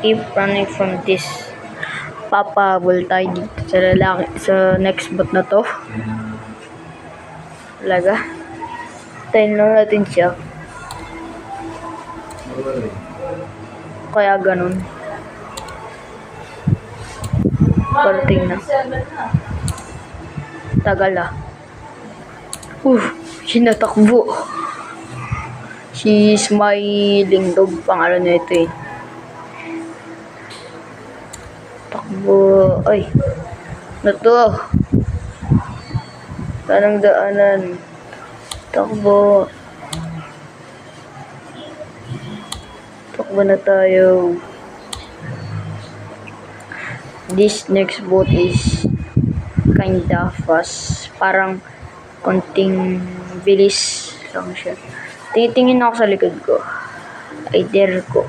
keep running from this. Papahabol tayo dito sa lalaki, sa next bot na to. Talaga. Tayo lang natin siya. Kaya ganun. Parating na. Tagal ah. Sinatakbo. Si Smiling Dog, pangalan na ito eh. Takbo. Ay. Ano to? Tanang daanan. Takbo. Takbo na tayo. This next boat is kinda fast. Parang konting bilis lang siya. Tingin ako sa likod ko. I dare ko.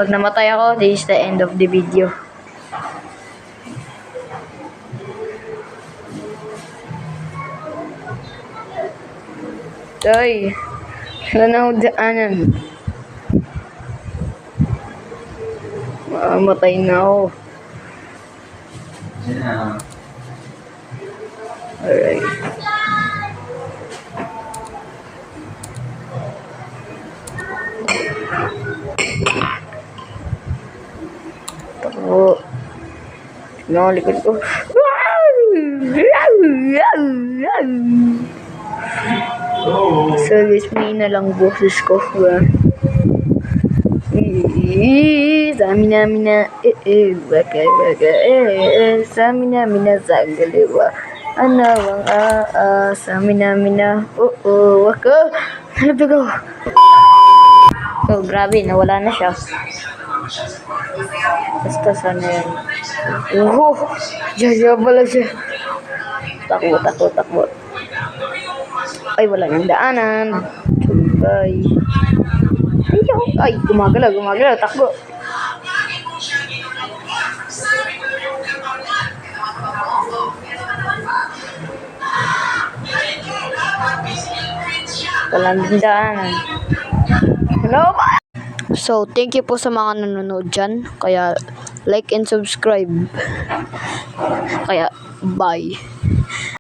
Pag namatay ako, this is the end of the video. Ay, nanawdaanan. Mamatay na ako. Alright. Takbo. Nakalikod ko. So guys, may na lang boses ko. Samina waka samina sa galiwa. Ano ang samina waka. Nalabigaw. Oh, grabe, nawala na siya. Basta sana yan. Diyan pala siya. Takbo. Ay, wala nang daanan. Bye. Ay, gumagalaw, takbo. Walang daanan. Hello ba? So, thank you po sa mga nanonood dyan. Kaya, like and subscribe. Kaya, bye.